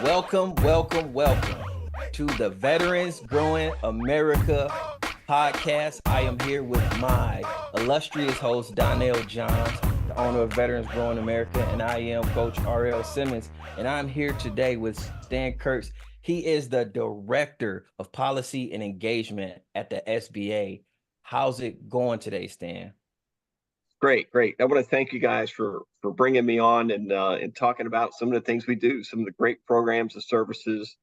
Welcome to the Veterans Growing America podcast. I am here with my illustrious host, Donnell Johns, the owner of Veterans Growing America, and I am Coach R.L. Simmons, and I'm here today with Stan Kurtz. He is the Director of Policy and Engagement at the SBA. How's it going today, Stan? Great. I want to thank you guys for bringing me on and talking about some of the things we do, some of the great programs and services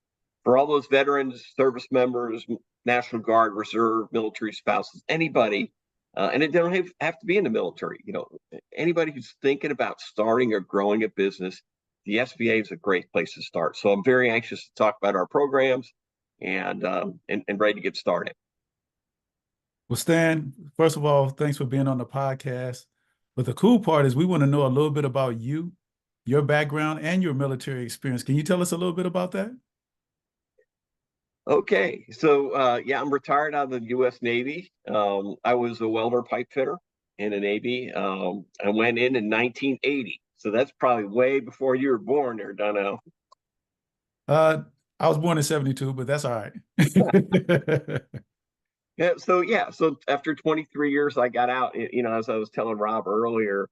for all those veterans, service members, National Guard, Reserve, military spouses, anybody, and it don't have to be in the military. You know, anybody who's thinking about starting or growing a business, the SBA is a great place to start. So I'm very anxious to talk about our programs and ready to get started. Well, Stan, first of all, thanks for being on the podcast. But the cool part is we want to know a little bit about you, your background, and your military experience. Can you tell us a little bit about that? Okay, so I'm retired out of the U.S. Navy. I was a welder pipe fitter in the Navy. I went in 1980, so that's probably way before you were born there, Donnell. I was born in 72, but that's all right. So after 23 years, I got out. You know, as I was telling Rob earlier,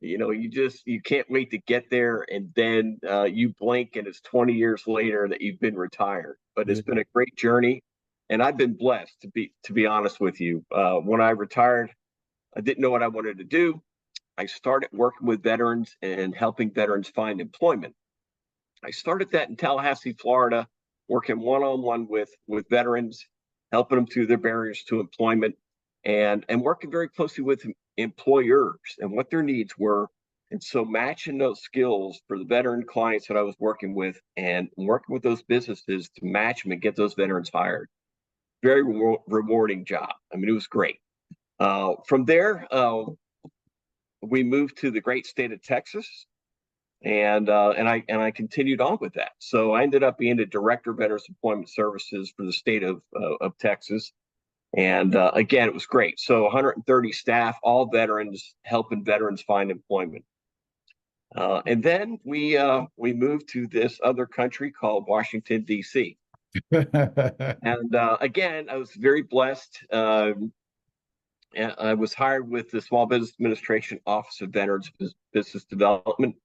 you know, you can't wait to get there, and then you blink and it's 20 years later that you've been retired. But it's been a great journey, and I've been blessed to be honest with you. When I retired, I didn't know what I wanted to do. I started working with veterans and helping veterans find employment. I started that in Tallahassee, Florida, working one-on-one with veterans, helping them through their barriers to employment, and working very closely with employers and what their needs were. And so matching those skills for the veteran clients that I was working with and working with those businesses to match them and get those veterans hired. Very rewarding job. I mean, it was great. From there, we moved to the great state of Texas, and I continued on with that. So I ended up being the Director of Veterans Employment Services for the state of Texas. And again, it was great. So 130 staff, all veterans, helping veterans find employment. And then we moved to this other country called Washington, D.C. And again, I was very blessed. I was hired with the Small Business Administration Office of Veterans Business Development.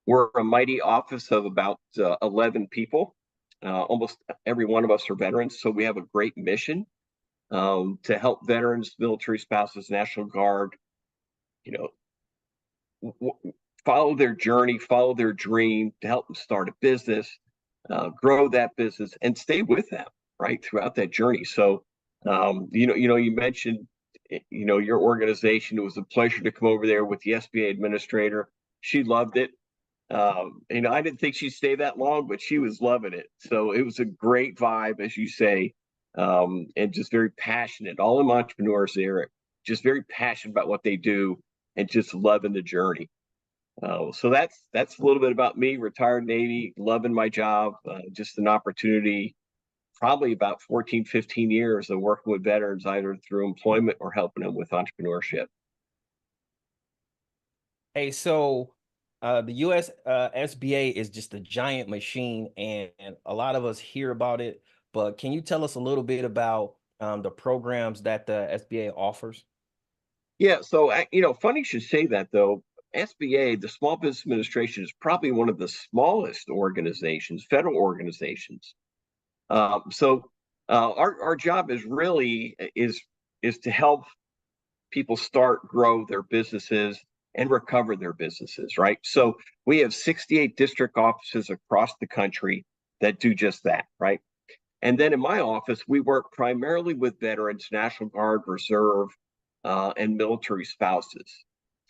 We're a mighty office of about 11 people. Almost every one of us are veterans, so we have a great mission to help veterans, military spouses, National Guard, you know, follow their journey, follow their dream, to help them start a business, grow that business, and stay with them right throughout that journey. So, you mentioned, you know, your organization. It was a pleasure to come over there with the SBA administrator. She loved it. You know, I didn't think she'd stay that long, but she was loving it. So it was a great vibe, as you say, and just very passionate. All them entrepreneurs there, just very passionate about what they do and just loving the journey. So that's a little bit about me. Retired Navy, loving my job. Just an opportunity. Probably about 14, 15 years of working with veterans, either through employment or helping them with entrepreneurship. Hey, so the U.S. SBA is just a giant machine, and a lot of us hear about it. But can you tell us a little bit about the programs that the SBA offers? Yeah, so you know, funny you should say that though. SBA, the Small Business Administration, is probably one of the smallest organizations, federal organizations. Our job is really to help people start, grow their businesses, and recover their businesses, right? So we have 68 district offices across the country that do just that, right? And then in my office, we work primarily with veterans, National Guard, Reserve, and military spouses.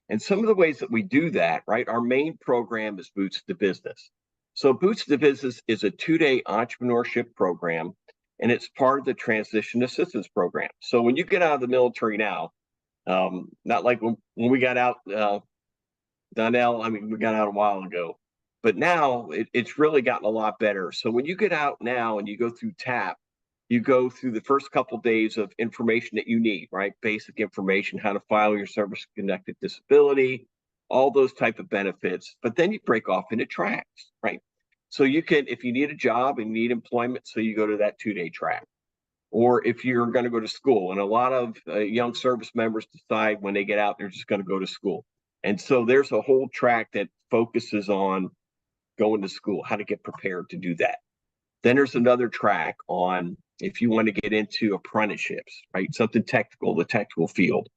And some of the ways that we do that, right? Our main program is Boots to Business. So Boots to Business is a 2-day entrepreneurship program, and it's part of the Transition Assistance Program. So when you get out of the military now, not like when we got out, Donnell, I mean, we got out a while ago. But now it's really gotten a lot better. So when you get out now and you go through TAP, you go through the first couple of days of information that you need, right? Basic information, how to file your service-connected disability, all those type of benefits. But then you break off into tracks, right? So you can, if you need a job and need employment, so you go to that 2-day track. Or if you're going to go to school, and a lot of young service members decide when they get out, they're just going to go to school. And so there's a whole track that focuses on going to school, how to get prepared to do that. Then there's another track on if you want to get into apprenticeships, right? Something technical, the technical field.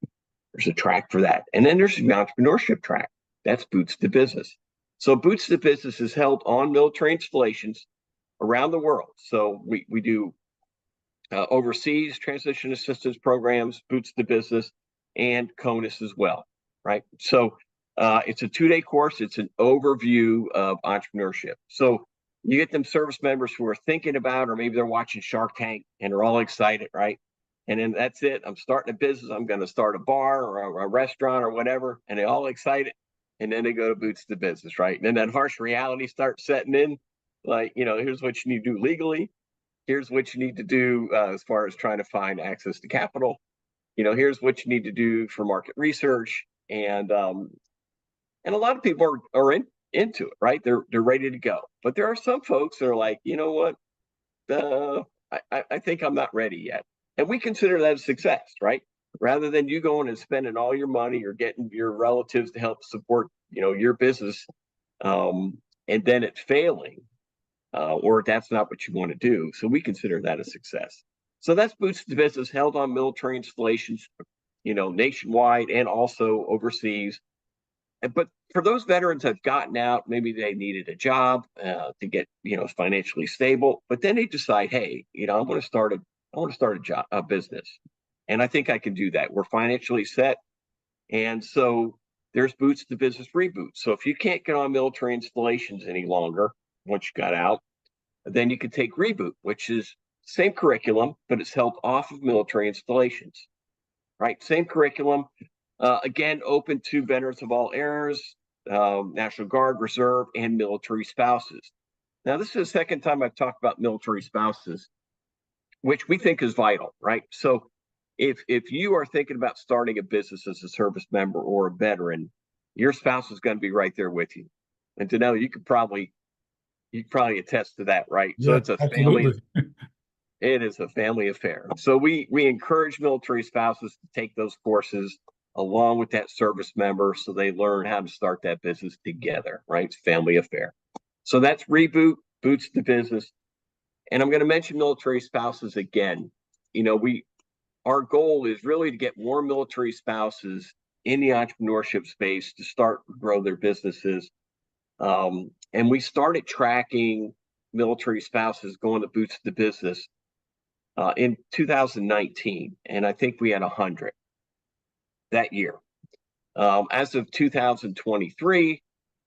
There's a track for that. And then there's the entrepreneurship track. That's Boots to Business. So Boots to Business is held on military installations around the world. So we do overseas transition assistance programs, Boots to Business, and CONUS as well, right? So it's a 2-day course. It's an overview of entrepreneurship. So you get them service members who are thinking about, or maybe they're watching Shark Tank and they're all excited, right? And then that's it. I'm starting a business. I'm going to start a bar or a restaurant or whatever. And they're all excited. And then they go to Boots to Business, right? And then that harsh reality starts setting in. Like, here's what you need to do legally. Here's what you need to do as far as trying to find access to capital. Here's what you need to do for market research. And a lot of people are into it, right? They're ready to go. But there are some folks that are like, you know what? I think I'm not ready yet. And we consider that a success, right? Rather than you going and spending all your money or getting your relatives to help support, your business, and then it failing, or that's not what you want to do. So we consider that a success. So that's Boots to Business, held on military installations, nationwide and also overseas. But for those veterans that have gotten out, maybe they needed a job to get, financially stable, but then they decide, hey, I want to start a business, and I think I can do that. We're financially set, and so there's Boots to Business Reboot. So if you can't get on military installations any longer once you got out, then you can take Reboot, which is same curriculum, but it's held off of military installations, right? Same curriculum. Again, open to veterans of all eras, National Guard, Reserve, and military spouses. Now, this is the second time I've talked about military spouses, which we think is vital, right? So if you are thinking about starting a business as a service member or a veteran, your spouse is going to be right there with you. And to know, you could probably attest to that, right? Yeah, so it's a absolutely. family. It is a family affair. So we encourage military spouses to take those courses along with that service member, so they learn how to start that business together, right? It's family affair. So that's Reboot, Boots to Business. And I'm going to mention military spouses again. Our goal is really to get more military spouses in the entrepreneurship space to start to grow their businesses. And we started tracking military spouses going to Boots to Business in 2019. And I think we had 100 that year. As of 2023,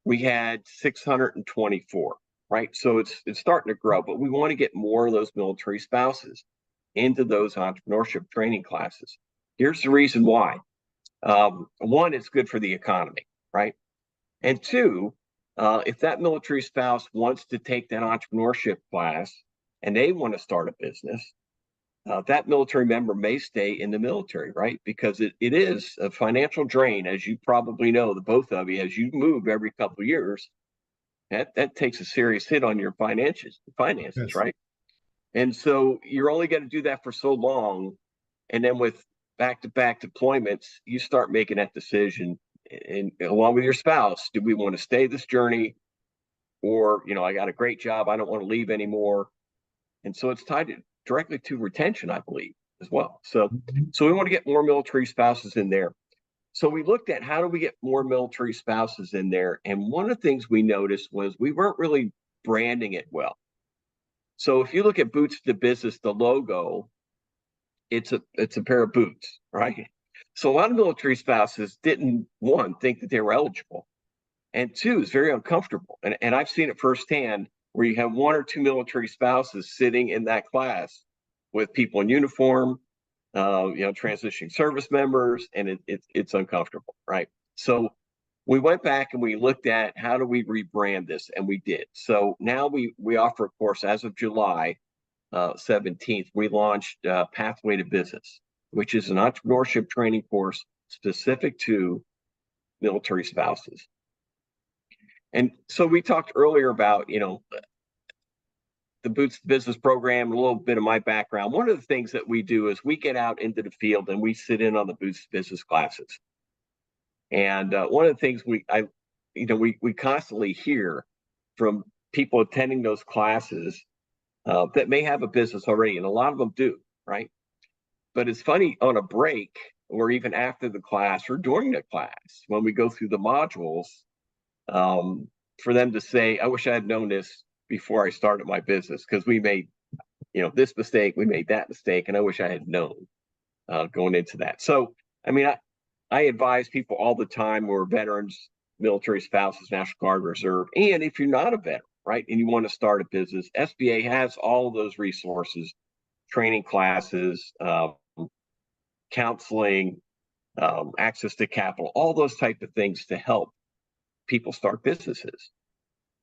we had 624, right? So it's starting to grow, but we want to get more of those military spouses into those entrepreneurship training classes. Here's the reason why. One, it's good for the economy, right? And two, if that military spouse wants to take that entrepreneurship class and they want to start a business, that military member may stay in the military, right? Because it is a financial drain, as you probably know, the both of you, as you move every couple of years, that takes a serious hit on your finances, Yes. right? And so you're only going to do that for so long. And then with back-to-back deployments, you start making that decision, and along with your spouse, do we want to stay this journey? Or, I got a great job, I don't want to leave anymore. And so it's tied directly to retention, I believe, as well. So we want to get more military spouses in there. So we looked at how do we get more military spouses in there. And one of the things we noticed was we weren't really branding it well. So if you look at Boots to Business, the logo, it's a pair of boots, right? So a lot of military spouses didn't, one, think that they were eligible, and two, it's very uncomfortable. And I've seen it firsthand where you have one or two military spouses sitting in that class with people in uniform, transitioning service members, and it's uncomfortable, right? So we went back and we looked at how do we rebrand this, and we did. So now we offer a course as of July 17th. We launched Pathway to Business, which is an entrepreneurship training course specific to military spouses. And so we talked earlier about, the Boots to Business program, a little bit of my background. One of the things that we do is we get out into the field and we sit in on the Boots to Business classes. And one of the things we constantly hear from people attending those classes that may have a business already, and a lot of them do, right? But it's funny, on a break or even after the class or during the class, when we go through the modules, for them to say, I wish I had known this before I started my business, because we made, this mistake, we made that mistake, and I wish I had known going into that. So, I mean, I advise people all the time who are veterans, military spouses, National Guard, Reserve, and if you're not a veteran, right, and you want to start a business, SBA has all of those resources, training classes, counseling, access to capital, all those type of things to help people start businesses.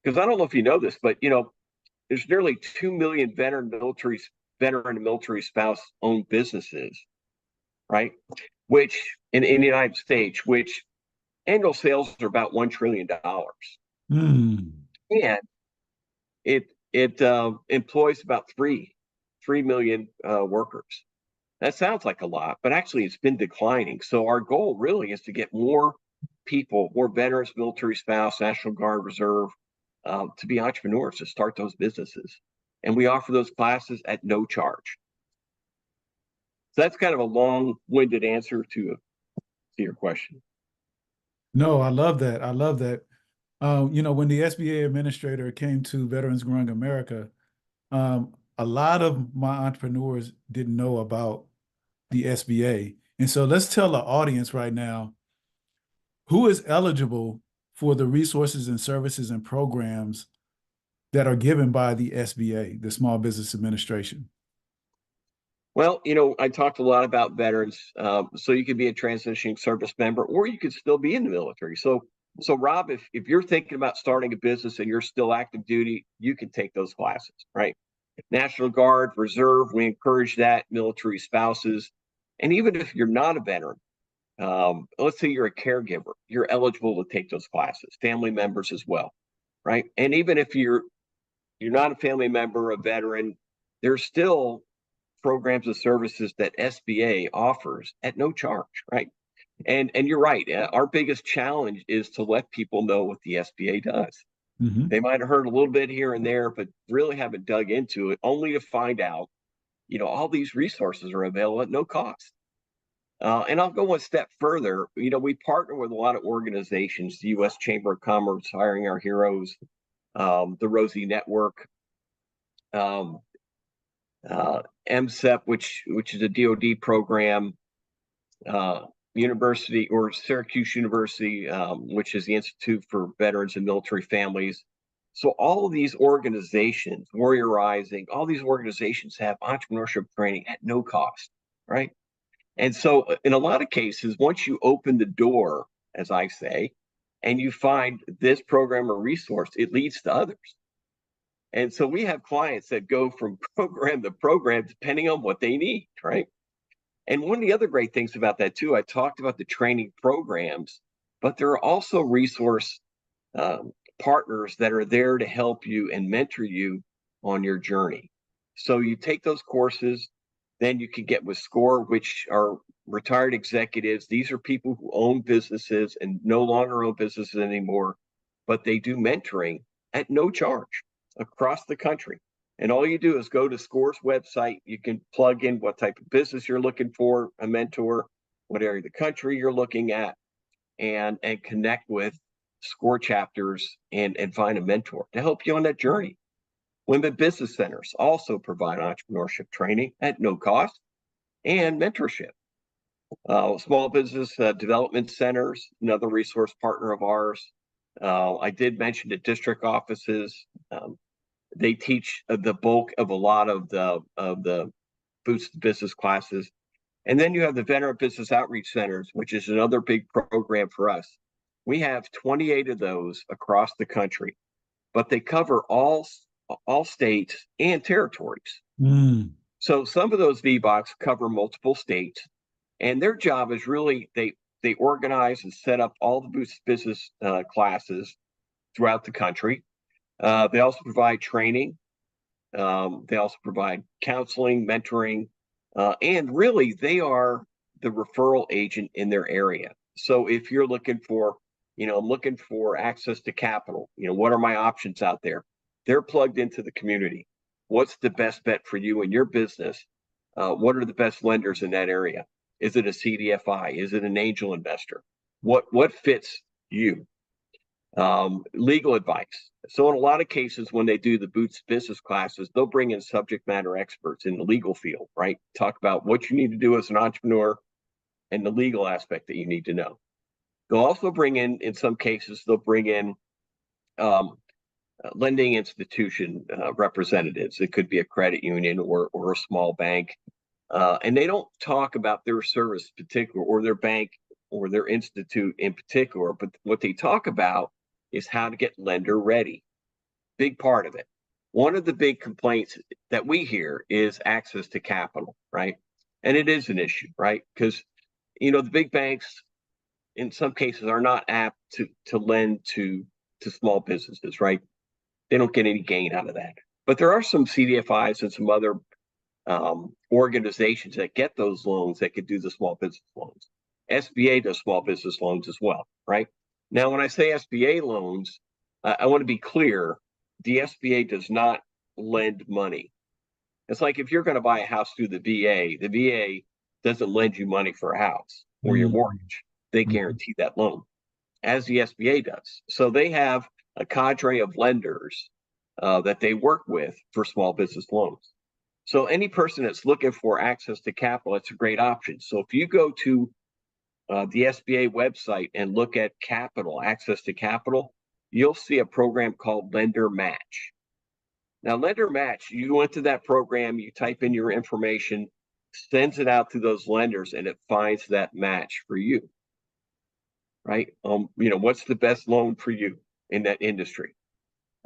Because I don't know if you know this, but there's nearly 2 million veteran and military spouse owned businesses, right? Which in the United States, which annual sales are about $1 trillion. Mm. And it employs about 3 million workers. That sounds like a lot, but actually it's been declining. So our goal really is to get more people, more veterans, military spouse, National Guard, Reserve, to be entrepreneurs, to start those businesses. And we offer those classes at no charge. So that's kind of a long-winded answer to your question. No, I love that. I love that. When the SBA administrator came to Veterans Growing America, a lot of my entrepreneurs didn't know about the SBA. And so let's tell the audience right now, who is eligible for the resources and services and programs that are given by the SBA, the Small Business Administration? Well, I talked a lot about veterans. So you could be a transitioning service member, or you could still be in the military. So Rob, if you're thinking about starting a business and you're still active duty, you can take those classes, right? National Guard, Reserve, we encourage that, military spouses. And even if you're not a veteran, let's say you're a caregiver, you're eligible to take those classes, family members as well, right? And even if you're not a family member, a veteran, there's still programs and services that SBA offers at no charge, right? And you're right. Our biggest challenge is to let people know what the SBA does. Mm-hmm. They might have heard a little bit here and there, but really haven't dug into it, only to find out, all these resources are available at no cost. And I'll go one step further. We partner with a lot of organizations, the U.S. Chamber of Commerce, Hiring Our Heroes, the Rosie Network, MSEP, which is a DoD program, University or Syracuse University, which is the Institute for Veterans and Military Families. So all of these organizations, Warrior Rising, all these organizations have entrepreneurship training at no cost, right? And so in a lot of cases, once you open the door, as I say, and you find this program or resource, it leads to others. And so we have clients that go from program to program, depending on what they need, right? And one of the other great things about that too, I talked about the training programs, but there are also resource partners that are there to help you and mentor you on your journey. So you take those courses, then you can get with SCORE, which are retired executives. These are people who own businesses and no longer own businesses anymore, but they do mentoring at no charge across the country. And all you do is go to SCORE's website. You can plug in what type of business you're looking for, a mentor, what area of the country you're looking at, and connect with SCORE chapters and find a mentor to help you on that journey. Women business centers also provide entrepreneurship training at no cost and mentorship. Small business development centers, another resource partner of ours. I did mention the district offices. They teach the bulk of a lot of the Boots to Business classes. And then you have the Veteran Business Outreach Centers, which is another big program for us. We have 28 of those across the country, but they cover all states and territories. Mm. So some of those VBOCs cover multiple states, and their job is really they organize and set up all the Boots Business classes throughout the country. They also provide training. They also provide counseling, mentoring, and really they are the referral agent in their area. So if you're looking for, I'm looking for access to capital, what are my options out there? They're plugged into the community. What's the best bet for you and your business? What are the best lenders in that area? Is it a CDFI? Is it an angel investor? What fits you? Legal advice. So in a lot of cases, when they do the Boots business classes, they'll bring in subject matter experts in the legal field, right? Talk about what you need to do as an entrepreneur and the legal aspect that you need to know. They'll also bring in some cases, they'll bring in lending institution representatives. It could be a credit union or a small bank. And they don't talk about their service in particular or their bank or their institute in particular, but what they talk about is how to get lender ready. Big part of it. One of the big complaints that we hear is access to capital, right? And it is an issue, right? Because, the big banks in some cases are not apt to lend to small businesses, right? They don't get any gain out of that. But there are some CDFIs and some other organizations that get those loans that could do the small business loans. SBA does small business loans as well, right? Now, when I say SBA loans, I want to be clear. The SBA does not lend money. It's like if you're going to buy a house through the VA doesn't lend you money for a house or your mortgage. They guarantee that loan, as the SBA does. So they have a cadre of lenders that they work with for small business loans. So any person that's looking for access to capital, it's a great option. So if you go to the SBA website and look at capital, access to capital, you'll see a program called Lender Match. Now, Lender Match, you went to that program, you type in your information, sends it out to those lenders, and it finds that match for you, right? What's the best loan for you in that industry?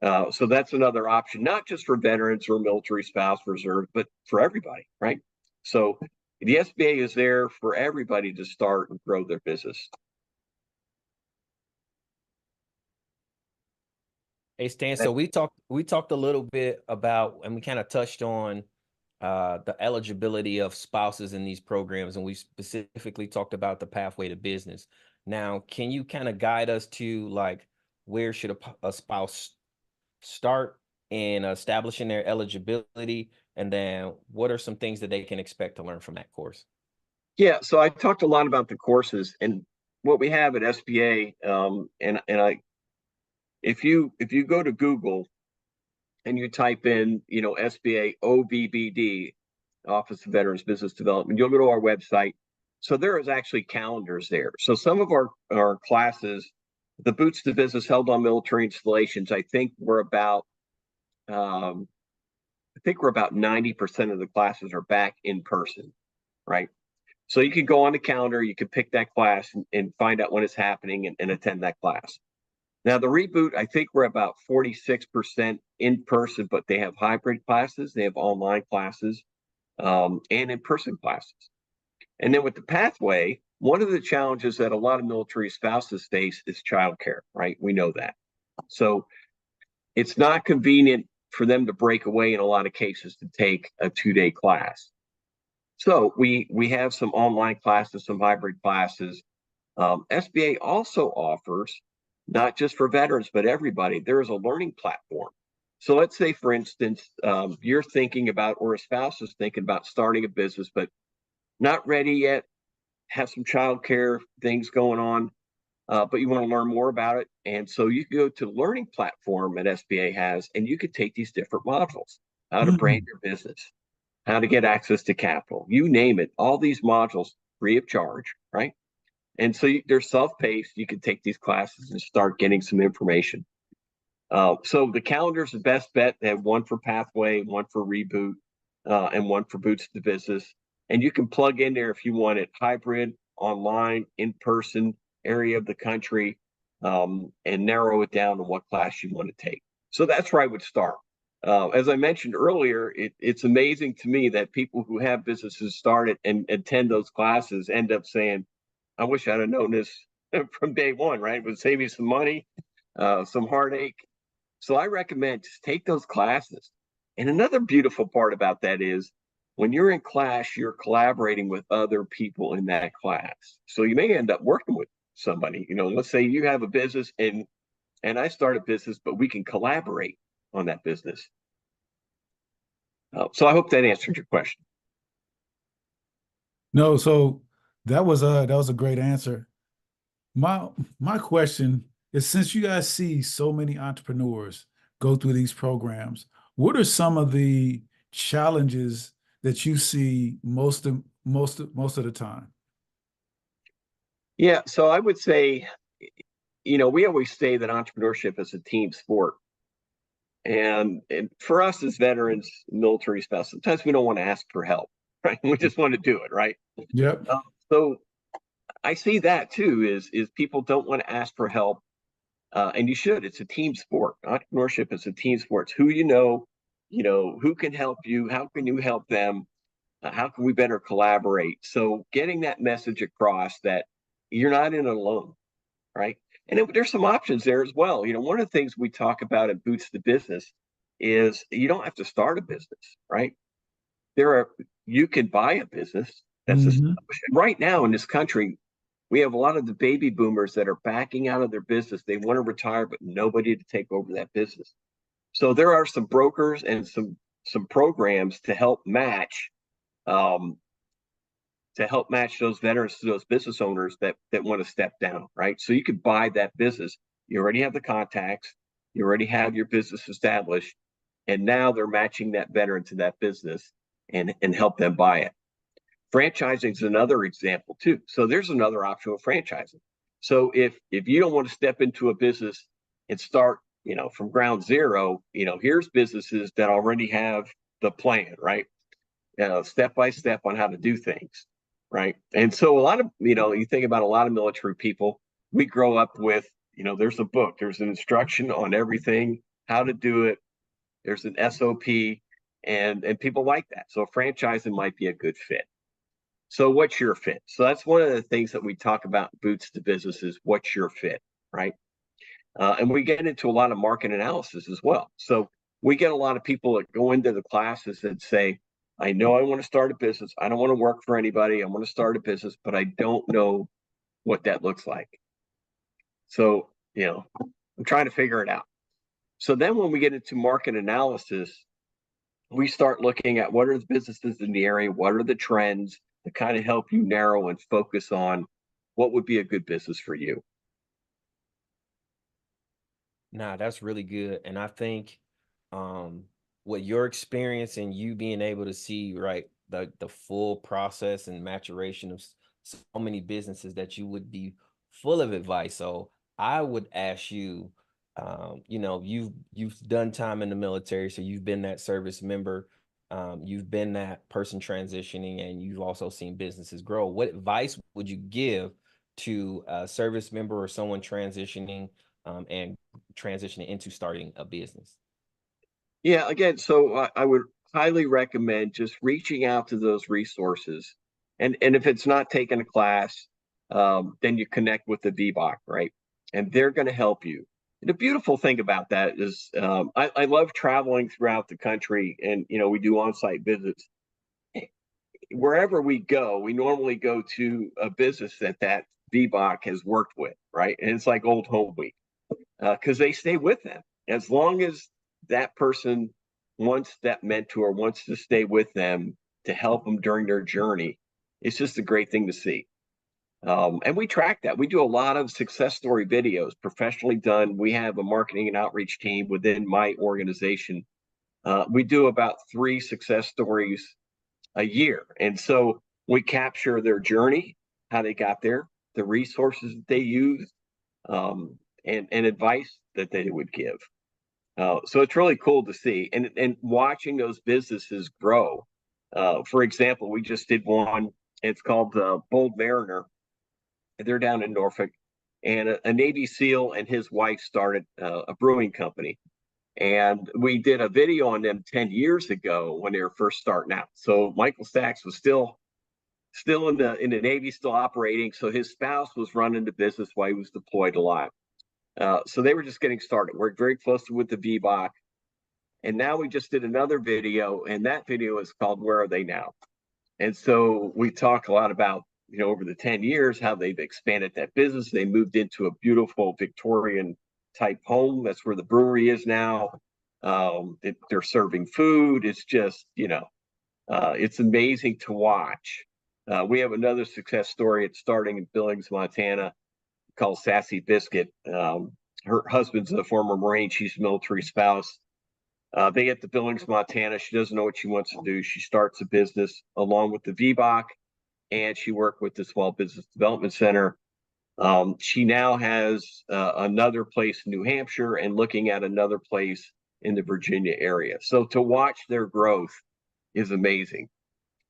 So that's another option, not just for veterans or military spouse reserve, but for everybody, right? So the SBA is there for everybody to start and grow their business. Hey Stan, so we talked a little bit about, and we kind of touched on the eligibility of spouses in these programs, and we specifically talked about the pathway to business. Now, can you kind of guide us to like where should a spouse start in establishing their eligibility, and then what are some things that they can expect to learn from that course? Yeah, so I talked a lot about the courses and what we have at SBA, if you go to Google and you type in, SBA OVBD, Office of Veterans Business Development, you'll go to our website. So there is actually calendars there. So some of our classes, the Boots to Business held on military installations, I think we're about 90% of the classes are back in person, right? So you can go on the calendar, you can pick that class and find out when it's happening and attend that class. Now, the reboot, I think we're about 46% in person, but they have hybrid classes, they have online classes, and in-person classes. And then with the pathway, one of the challenges that a lot of military spouses face is childcare, right? We know that. So it's not convenient for them to break away in a lot of cases to take a 2-day class. So we have some online classes, some hybrid classes. SBA also offers, not just for veterans, but everybody, there is a learning platform. So let's say, for instance, you're thinking about, or a spouse is thinking about starting a business, but not ready yet, have some childcare things going on, but you want to learn more about it. And so you can go to the learning platform that SBA has, and you could take these different modules, how to brand your business, how to get access to capital, you name it, all these modules free of charge, right? And so they're self-paced. You can take these classes and start getting some information. So the calendar is the best bet. They have one for Pathway, one for Reboot, and one for Boots to Business. And you can plug in there if you want it hybrid, online, in-person, area of the country. and narrow it down to what class you want to take. So that's where I would start. As I mentioned earlier, it's amazing to me that people who have businesses started and attend those classes end up saying, I wish I'd have known this from day one, right? It would save you some money, some heartache. So I recommend just take those classes. And another beautiful part about that is when you're in class, you're collaborating with other people in that class. So you may end up working with somebody. Let's say you have a business and I start a business, but we can collaborate on that business. So I hope that answered your question. No, so that was a great answer. My question is, since you guys see so many entrepreneurs go through these programs, what are some of the challenges that you see most of the time? Yeah, so I would say, we always say that entrepreneurship is a team sport. And for us as veterans, military spouse, sometimes we don't want to ask for help, right? We just want to do it, right? Yep. So I see that too, is people don't want to ask for help. And you should. It's a team sport. Entrepreneurship is a team sport. It's who who can help you, how can you help them, how can we better collaborate? So getting that message across that you're not in it alone, right? And there's some options there as well. One of the things we talk about at Boots the Business is you don't have to start a business, right? You can buy a business that's established. And right now in this country, we have a lot of the baby boomers that are backing out of their business. They want to retire, but nobody to take over that business. So there are some brokers and some programs to help match those veterans to those business owners that want to step down, right? So you could buy that business. You already have the contacts, you already have your business established, and now they're matching that veteran to that business and help them buy it. Franchising is another example too. So there's another option with franchising. So if you don't want to step into a business and start, from ground zero, here's businesses that already have the plan, right? Step by step on how to do things, right? And so a lot of, you think about a lot of military people, we grow up with, there's a book, there's an instruction on everything, how to do it. There's an SOP, and people like that. So franchising might be a good fit. So what's your fit? So that's one of the things that we talk about in Boots to Business is what's your fit, right? And we get into a lot of market analysis as well. So we get a lot of people that go into the classes and say, I know I want to start a business. I don't want to work for anybody. I want to start a business, but I don't know what that looks like. So, I'm trying to figure it out. So then when we get into market analysis, we start looking at what are the businesses in the area, what are the trends to kind of help you narrow and focus on what would be a good business for you. Nah, that's really good. And I think what your experience and you being able to see, right, the full process and maturation of so many businesses that you would be full of advice. So I would ask you, you've done time in the military, so you've been that service member, you've been that person transitioning, and you've also seen businesses grow. What advice would you give to a service member or someone transitioning and transitioning into starting a business? Yeah, again, so I would highly recommend just reaching out to those resources. And if it's not taking a class, then you connect with the VBOC, right? And they're going to help you. And the beautiful thing about that is I love traveling throughout the country, and we do on-site visits. Wherever we go, we normally go to a business that VBOC has worked with, right? And it's like old home week because they stay with them as long as that person wants, that mentor wants to stay with them to help them during their journey. It's just a great thing to see. And we track that. We do a lot of success story videos, professionally done. We have a marketing and outreach team within my organization. We do about 3 success stories a year. And so we capture their journey, how they got there, the resources that they use, and advice that they would give. So it's really cool to see and watching those businesses grow. For example, we just did one. It's called Bold Mariner. They're down in Norfolk. and a Navy SEAL and his wife started a brewing company. And we did a video on them 10 years ago when they were first starting out. So Michael Sachs was still in the Navy, still operating. So his spouse was running the business while he was deployed a lot. So they were just getting started. Worked very closely with the VBOC. And now we just did another video, and that video is called Where Are They Now? And so we talk a lot about, over the 10 years, how they've expanded that business. They moved into a beautiful Victorian type home. That's where the brewery is now. They're serving food. It's just, it's amazing to watch. We have another success story. It's starting in Billings, Montana, called Sassy Biscuit. Her husband's a former Marine. She's a military spouse. They get to Billings, Montana. She doesn't know what she wants to do. She starts a business along with the VBOC, and she worked with the Small Business Development Center. She now has another place in New Hampshire and looking at another place in the Virginia area. So to watch their growth is amazing.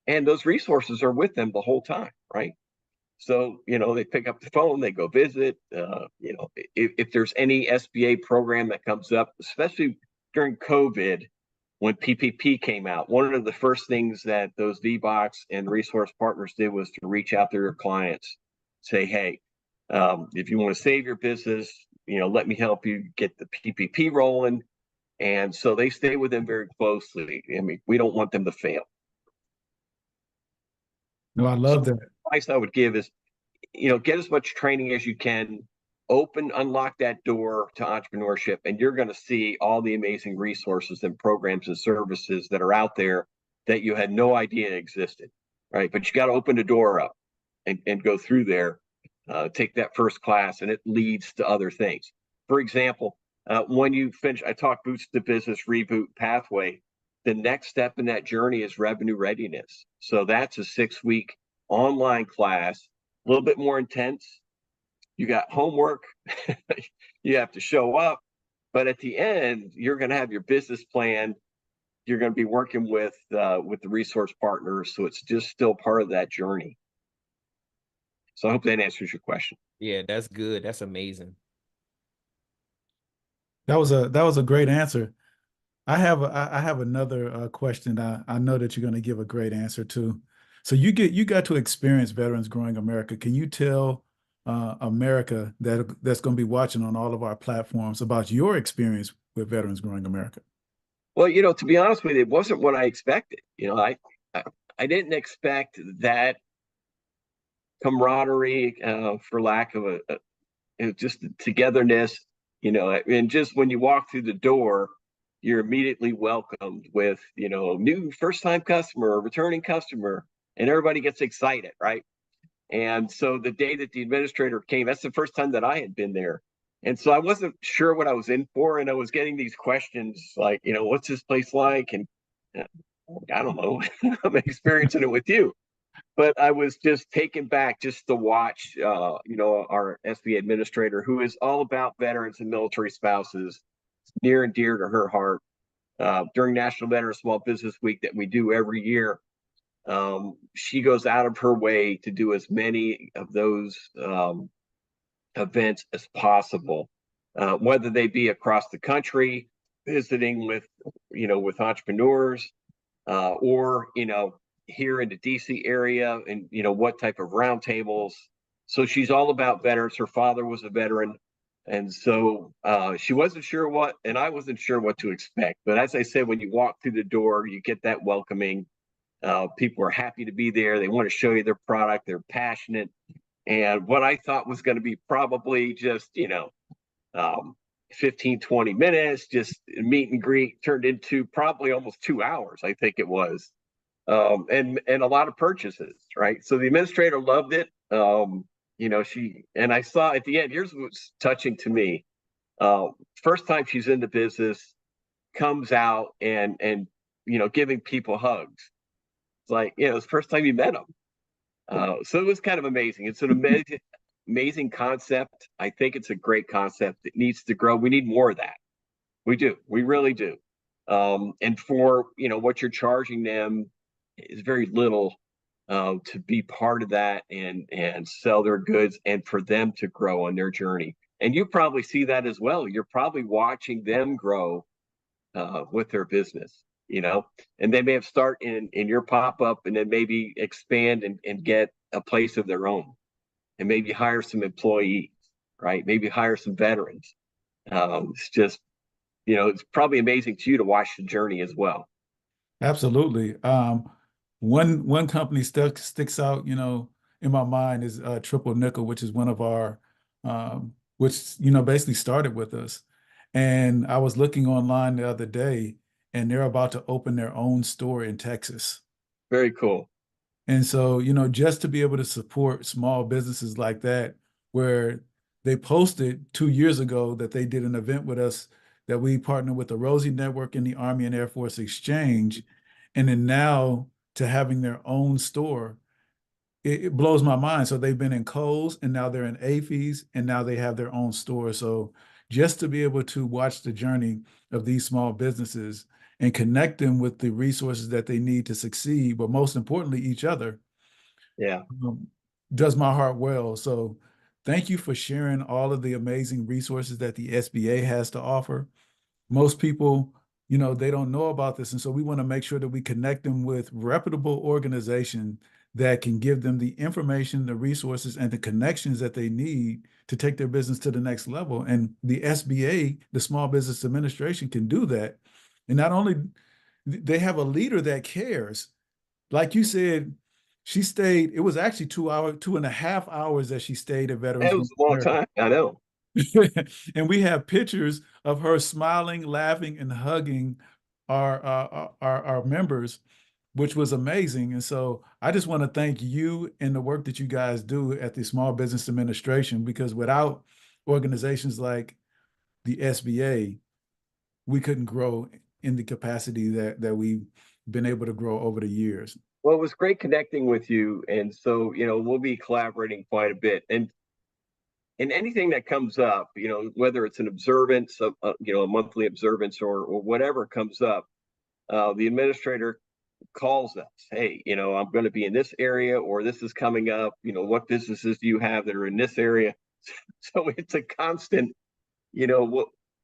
And those resources are with them the whole time, right? So, they pick up the phone, they go visit. If there's any SBA program that comes up, especially during COVID, when PPP came out, one of the first things that those VBOCs and resource partners did was to reach out to their clients, say, hey, if you want to save your business, let me help you get the PPP rolling. And so they stay with them very closely. I mean, we don't want them to fail. No, I love that. Advice I would give is, get as much training as you can, unlock that door to entrepreneurship, and you're going to see all the amazing resources and programs and services that are out there that you had no idea existed, right? But you got to open the door up and go through there, take that first class, and it leads to other things. For example, when you finish, I talk Boots to Business Reboot Pathway. The next step in that journey is revenue readiness. So that's a 6-week online class, a little bit more intense. You got homework, you have to show up, but at the end, you're going to have your business plan. You're going to be working with the resource partners. So it's just still part of that journey. So I hope that answers your question. Yeah, that's good. That's amazing. That was a great answer. I have another question. I know that you're going to give a great answer to. So you got to experience Veterans Growing America. Can you tell America that's going to be watching on all of our platforms about your experience with Veterans Growing America? Well, to be honest with you, it wasn't what I expected. I didn't expect that camaraderie, for lack of just togetherness, and just when you walk through the door, you're immediately welcomed with, new first-time customer or returning customer, and everybody gets excited, right? And so the day that the administrator came, that's the first time that I had been there. And so I wasn't sure what I was in for. And I was getting these questions like, what's this place like? And I don't know, I'm experiencing it with you. But I was just taken back just to watch, our SBA administrator, who is all about veterans and military spouses, near and dear to her heart. During National Veteran Small Business Week that we do every year, she goes out of her way to do as many of those events as possible, whether they be across the country, visiting with entrepreneurs, or, here in the DC area, and, what type of roundtables. So she's all about veterans. Her father was a veteran. And so she wasn't sure what, and I wasn't sure what to expect. But as I said, when you walk through the door, you get that welcoming. People are happy to be there. They want to show you their product. They're passionate. And what I thought was going to be probably just, 15, 20 minutes, just meet and greet, turned into probably almost 2 hours, I think it was. And a lot of purchases, right? So the administrator loved it. And I saw at the end, here's what's touching to me. First time she's in the business, comes out and giving people hugs. It's like, it's the first time you met them. So it was kind of amazing. It's an amazing concept. I think it's a great concept. It needs to grow. We need more of that. We do. We really do. And for, what you're charging them is very little to be part of that and sell their goods and for them to grow on their journey. And you probably see that as well. You're probably watching them grow with their business, and they may have start in your pop-up and then maybe expand and get a place of their own and maybe hire some employees, right? Maybe hire some veterans. It's just, it's probably amazing to you to watch the journey as well. Absolutely. One company sticks out, in my mind is Triple Nickel, which is one of our, which basically started with us. And I was looking online the other day, and they're about to open their own store in Texas. Very cool. And so, just to be able to support small businesses like that, where they posted 2 years ago that they did an event with us, that we partnered with the Rosie Network and the Army and Air Force Exchange. And then now to having their own store, it blows my mind. So they've been in Kohl's, and now they're in AFES, and now they have their own store. So just to be able to watch the journey of these small businesses and connect them with the resources that they need to succeed, but most importantly, each other, yeah, does my heart well. So thank you for sharing all of the amazing resources that the SBA has to offer. Most people, they don't know about this. And so we want to make sure that we connect them with reputable organization that can give them the information, the resources, and the connections that they need to take their business to the next level. And the SBA, the Small Business Administration, can do that. And not only they have a leader that cares, like you said, she stayed, it was actually 2.5 hours that she stayed at Veterans. That was a long time. I know. And we have pictures of her smiling, laughing, and hugging our members, which was amazing. And so I just want to thank you and the work that you guys do at the Small Business Administration, because without organizations like the SBA, we couldn't grow in the capacity that we've been able to grow over the years. Well, it was great connecting with you. And so, we'll be collaborating quite a bit. And anything that comes up, whether it's an observance, a monthly observance or whatever comes up, the administrator calls us. Hey, I'm going to be in this area, or this is coming up. What businesses do you have that are in this area? So it's a constant,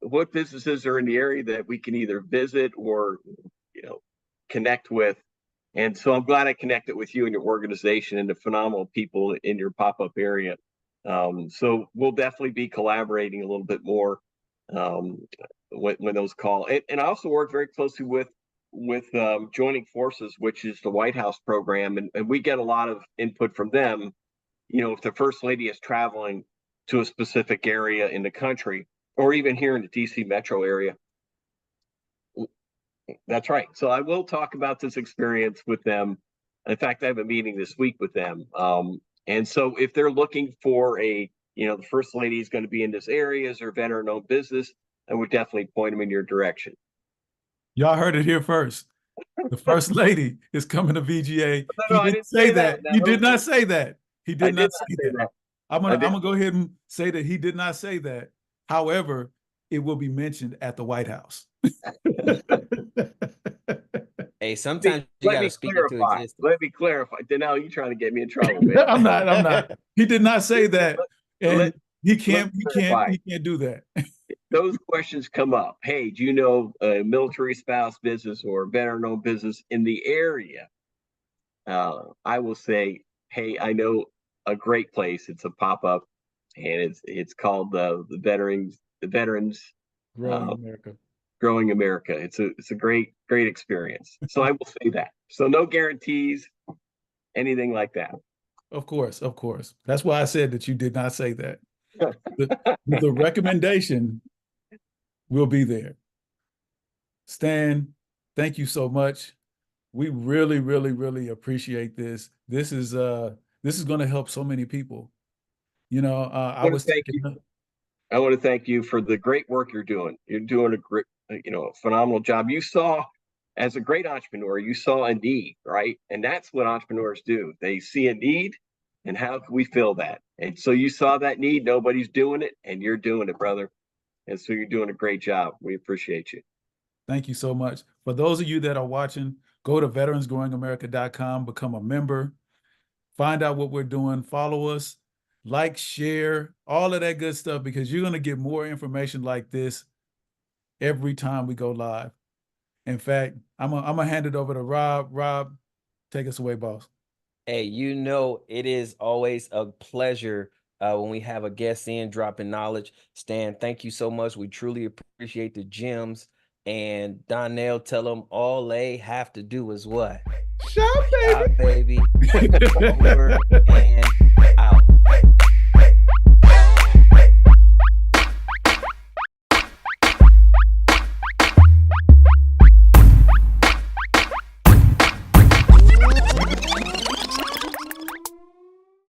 what businesses are in the area that we can either visit or, connect with. And so I'm glad I connected with you and your organization and the phenomenal people in your pop-up area. So we'll definitely be collaborating a little bit more when those call. And I also work very closely with Joining Forces, which is the White House program. And we get a lot of input from them. If the First Lady is traveling to a specific area in the country, or even here in the DC metro area. That's right. So I will talk about this experience with them. In fact, I have a meeting this week with them. And so if they're looking for the First Lady is going to be in this area, is their veteran-owned business, I would definitely point them in your direction. Y'all heard it here first. The First Lady is coming to VGA. No, He didn't say that. He did not say that. He did not say that. I'm gonna go ahead and say that he did not say that. However, it will be mentioned at the White House. Hey, sometimes you gotta speak it to existence. Let me clarify. Now you're trying to get me in trouble, man. I'm not. He did not say that. And he can't do that. Those questions come up. Hey, do you know a military spouse business or veteran-owned business in the area? I will say, hey, I know a great place. It's a pop-up, and it's called the Veterans Growing America. Growing America. It's a great experience. So I will say that. So no guarantees, anything like that. Of course. That's why I said that you did not say that. The recommendation will be there. Stan, thank you so much. We really, really, really appreciate this. This is going to help so many people. I want to thank you for the great work you're doing. You're doing a great, a phenomenal job. You saw, as a great entrepreneur, you saw a need, right? And that's what entrepreneurs do. They see a need, and how can we fill that? And so you saw that need. Nobody's doing it, and you're doing it, brother. And so you're doing a great job. We appreciate you. Thank you so much. For those of you that are watching, go to veteransgrowingamerica.com, become a member. find out what we're doing, follow us, like, share, all of that good stuff, because you're going to get more information like this every time we go live. In fact, I'm gonna hand it over to Rob. Rob, take us away, boss. Hey, you know, it is always a pleasure when we have a guest in dropping knowledge. Stan, thank you so much. We truly appreciate the gems. And Donnell, tell them all they have to do is what? Shop, Shop, baby. Over and